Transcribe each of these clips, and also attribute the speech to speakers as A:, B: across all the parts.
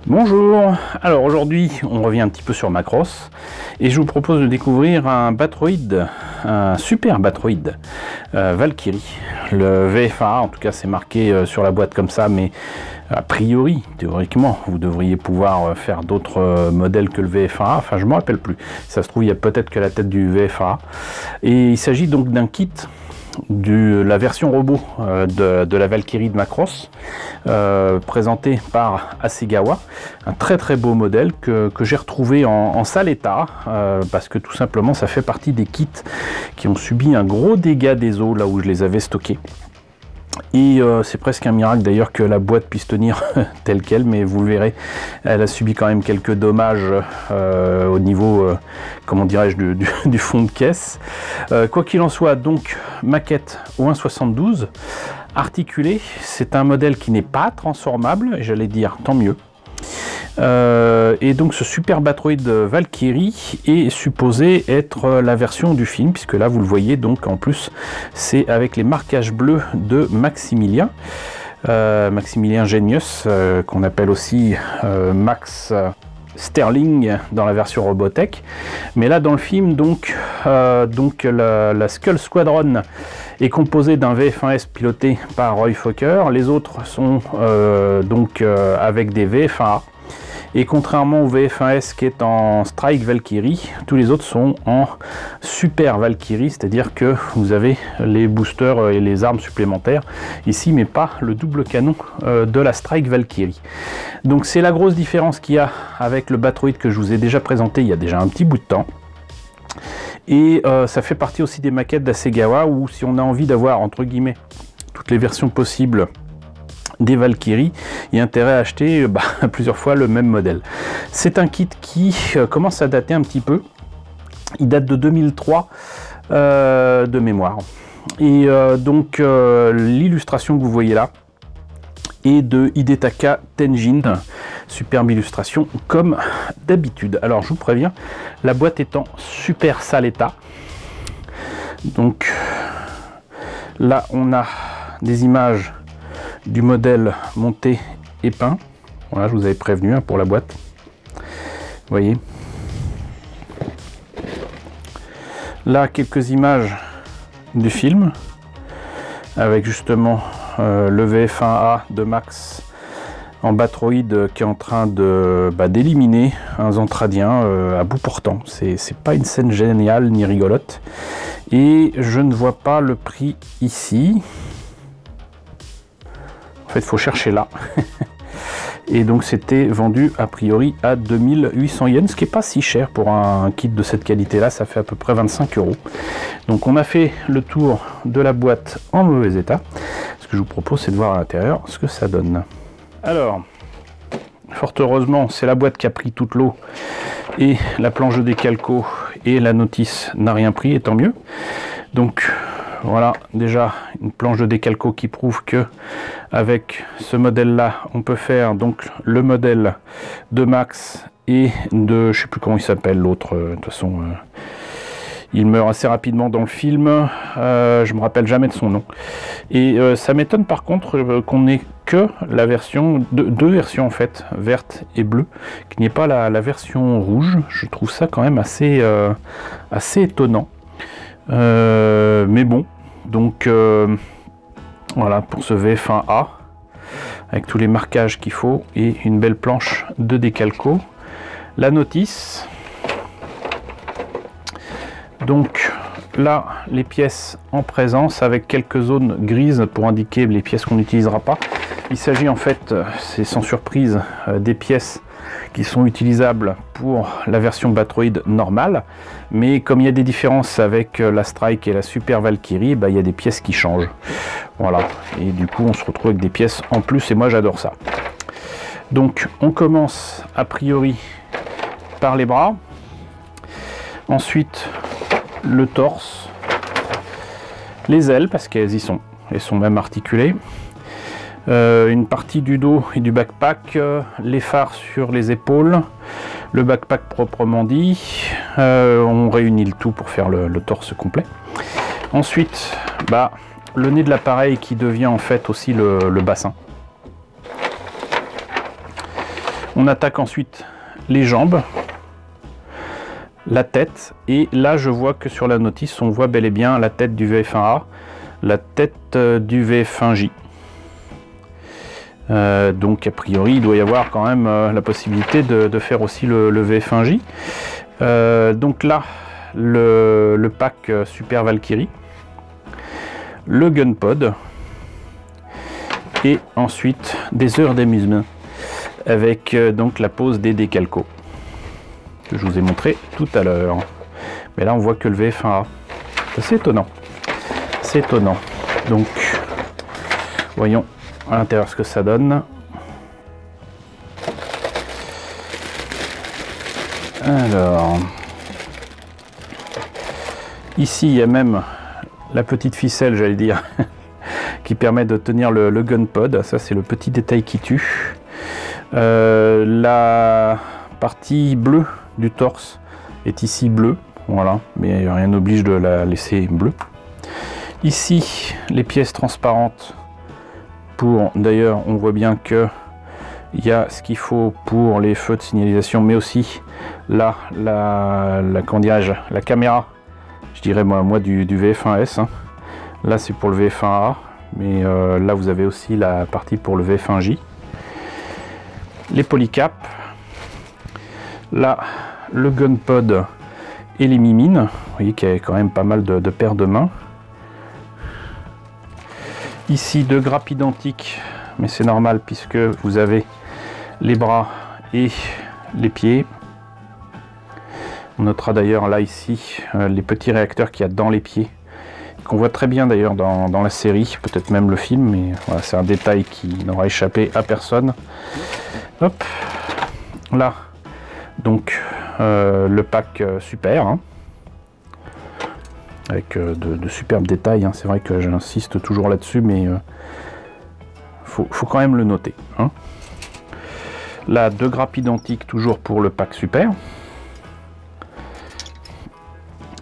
A: Bonjour, alors aujourd'hui on revient un petit peu sur Macross et je vous propose de découvrir un Batroid, un super Batroid Valkyrie, le VFA, en tout cas c'est marqué sur la boîte comme ça, mais a priori, théoriquement, vous devriez pouvoir faire d'autres modèles que le VFA, enfin je ne me rappelle plus, ça se trouve il y a peut-être que la tête du VFA, et il s'agit donc d'un kit de la version robot de la Valkyrie de Macross, présenté par Hasegawa, un très très beau modèle que j'ai retrouvé en sale état, parce que tout simplement ça fait partie des kits qui ont subi un gros dégât des eaux là où je les avais stockés. Et c'est presque un miracle d'ailleurs que la boîte puisse tenir telle qu'elle, mais vous le verrez, elle a subi quand même quelques dommages au niveau, comment dirais-je, du fond de caisse. Quoi qu'il en soit, donc maquette au 1,72, articulé, c'est un modèle qui n'est pas transformable, et j'allais dire tant mieux. Et donc ce super Batroid Valkyrie est supposé être la version du film, puisque là vous le voyez, donc en plus c'est avec les marquages bleus de Maximilien, Maximilien Genius, qu'on appelle aussi Max Sterling dans la version Robotech. Mais là dans le film, donc la Skull Squadron est composée d'un VF1S piloté par Roy Fokker, les autres sont avec des VF1A. Et contrairement au VF1S qui est en Strike Valkyrie, tous les autres sont en Super Valkyrie, c'est-à-dire que vous avez les boosters et les armes supplémentaires ici, mais pas le double canon de la Strike Valkyrie. Donc c'est la grosse différence qu'il y a avec le Batroid que je vous ai déjà présenté il y a déjà un petit bout de temps. Et ça fait partie aussi des maquettes d'Hasegawa où si on a envie d'avoir entre guillemets toutes les versions possibles des Valkyries, il y a intérêt à acheter plusieurs fois le même modèle. C'est un kit qui commence à dater un petit peu. Il date de 2003 de mémoire. Et l'illustration que vous voyez là est de Hidetaka Tenjin. Superbe illustration comme d'habitude. Alors je vous préviens, la boîte est en super sale état. Donc là on a des images du modèle monté et peint. Voilà, je vous avais prévenu pour la boîte. Vous voyez. Là, quelques images du film avec justement le VF1A de Max en Batroid qui est en train de d'éliminer un Zantradien à bout portant. C'est pas une scène géniale ni rigolote. Et je ne vois pas le prix ici. En fait, il faut chercher là. Et donc, c'était vendu a priori à 2800 yens, ce qui n'est pas si cher pour un kit de cette qualité-là. Ça fait à peu près 25 €. Donc, on a fait le tour de la boîte en mauvais état. Ce que je vous propose, c'est de voir à l'intérieur ce que ça donne. Alors, fort heureusement, c'est la boîte qui a pris toute l'eau et la planche de décalco et la notice n'a rien pris, et tant mieux. Donc, voilà déjà une planche de décalco qui prouve que avec ce modèle là on peut faire donc le modèle de Max et de je sais plus comment il s'appelle l'autre, de toute façon il meurt assez rapidement dans le film, je me rappelle jamais de son nom. Et ça m'étonne par contre qu'on n'ait que la version, deux versions en fait, verte et bleue, qu'il n'y ait pas la version rouge. Je trouve ça quand même assez étonnant. Mais bon, donc voilà pour ce VF1A avec tous les marquages qu'il faut et une belle planche de décalco. La notice. Donc là, les pièces en présence avec quelques zones grises pour indiquer les pièces qu'on n'utilisera pas. Il s'agit en fait, c'est sans surprise, des pièces qui sont utilisables pour la version Batroid normale, mais comme il y a des différences avec la Strike et la Super Valkyrie, il y a des pièces qui changent. Voilà, et du coup on se retrouve avec des pièces en plus et moi j'adore ça. Donc on commence a priori par les bras, ensuite le torse, les ailes parce qu'elles y sont, elles sont même articulées. Une partie du dos et du backpack, les phares sur les épaules, le backpack proprement dit, on réunit le tout pour faire le torse complet. Ensuite, le nez de l'appareil qui devient en fait aussi le bassin. On attaque ensuite les jambes, la tête, et là je vois que sur la notice on voit bel et bien la tête du VF1A, la tête du VF1J. Donc a priori il doit y avoir quand même la possibilité de faire aussi le VF1J. Donc là le pack Super Valkyrie, le Gunpod, et ensuite des heures d'amusement avec donc la pose des décalcos que je vous ai montré tout à l'heure. Mais là on voit que le VF1A, c'est étonnant, c'est étonnant. Donc voyons à l'intérieur ce que ça donne. Alors ici il y a même la petite ficelle, j'allais dire, qui permet de tenir le Gunpod. Ça c'est le petit détail qui tue. La partie bleue du torse est ici bleue, voilà, mais rien n'oblige de la laisser bleue. Ici les pièces transparentes pour, d'ailleurs on voit bien que il y a ce qu'il faut pour les feux de signalisation, mais aussi là comment dirais-je, la caméra, je dirais moi du VF1S, hein. Là c'est pour le VF1A, mais là vous avez aussi la partie pour le VF1J. Les polycaps, là le Gunpod et les mimines, vous voyez qu'il y a quand même pas mal de paires de mains. Ici deux grappes identiques, mais c'est normal puisque vous avez les bras et les pieds. On notera d'ailleurs là ici les petits réacteurs qu'il y a dans les pieds, qu'on voit très bien d'ailleurs dans la série, peut-être même le film, mais voilà, c'est un détail qui n'aura échappé à personne. Hop, là donc le pack super, hein, avec de superbes détails, hein. C'est vrai que j'insiste toujours là-dessus, mais faut quand même le noter, hein. Là deux grappes identiques toujours pour le pack super,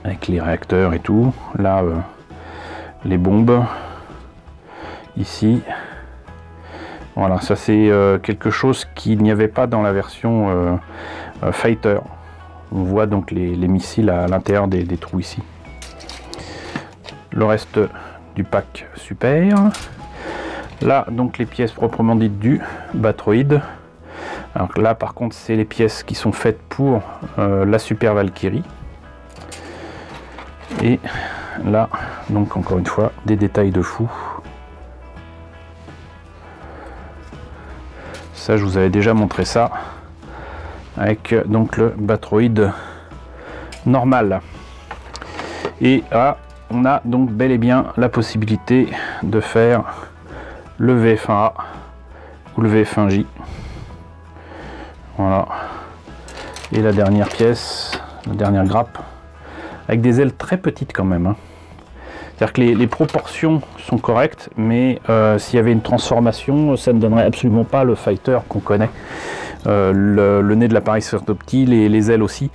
A: avec les réacteurs et tout. Là les bombes ici, voilà, ça c'est quelque chose qu'il n'y avait pas dans la version Fighter. On voit donc les missiles à l'intérieur des trous ici. Le reste du pack super. Là donc les pièces proprement dites du Batroid. Alors là par contre c'est les pièces qui sont faites pour la Super Valkyrie. Et là donc encore une fois des détails de fou. Ça je vous avais déjà montré ça avec donc le Batroid normal. Et là on a donc bel et bien la possibilité de faire le VF1A ou le VF1J. Voilà. Et la dernière pièce, la dernière grappe, avec des ailes très petites quand même, hein. C'est-à-dire que les proportions sont correctes, mais s'il y avait une transformation, ça ne donnerait absolument pas le fighter qu'on connaît. Le nez de l'appareil certoptile et les ailes aussi.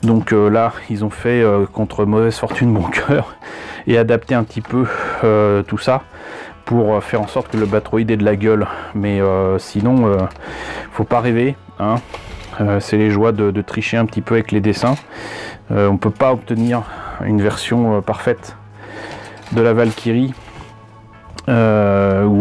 A: Donc là, ils ont fait contre mauvaise fortune bon cœur et adapté un petit peu tout ça pour faire en sorte que le Batroid ait de la gueule. Mais sinon, faut pas rêver, hein. C'est les joies de tricher un petit peu avec les dessins. On peut pas obtenir une version parfaite de la Valkyrie, ou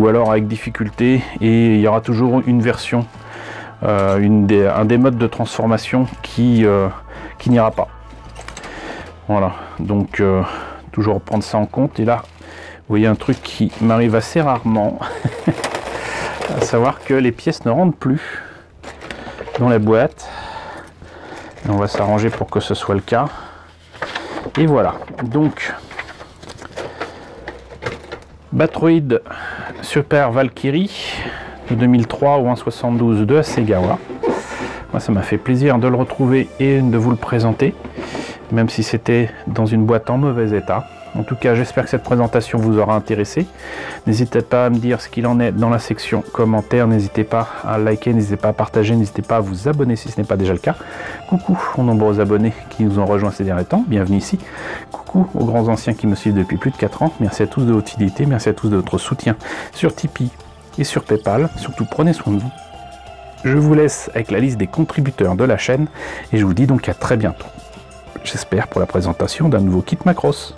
A: alors avec difficulté, et il y aura toujours une version, un des modes de transformation qui n'ira pas. Voilà, donc toujours prendre ça en compte. Et là vous voyez un truc qui m'arrive assez rarement, à savoir que les pièces ne rentrent plus dans la boîte. Et on va s'arranger pour que ce soit le cas. Et voilà, donc Batroid Super Valkyrie de 2003 ou 1.72 de Hasegawa. Moi ça m'a fait plaisir de le retrouver et de vous le présenter, même si c'était dans une boîte en mauvais état. En tout cas, j'espère que cette présentation vous aura intéressé. N'hésitez pas à me dire ce qu'il en est dans la section commentaires. N'hésitez pas à liker, n'hésitez pas à partager, n'hésitez pas à vous abonner si ce n'est pas déjà le cas. Coucou aux nombreux abonnés qui nous ont rejoints ces derniers temps. Bienvenue ici. Coucou aux grands anciens qui me suivent depuis plus de 4 ans. Merci à tous de votre fidélité. Merci à tous de votre soutien sur Tipeee et sur Paypal. Surtout, prenez soin de vous. Je vous laisse avec la liste des contributeurs de la chaîne et je vous dis donc à très bientôt. J'espère pour la présentation d'un nouveau kit Macross.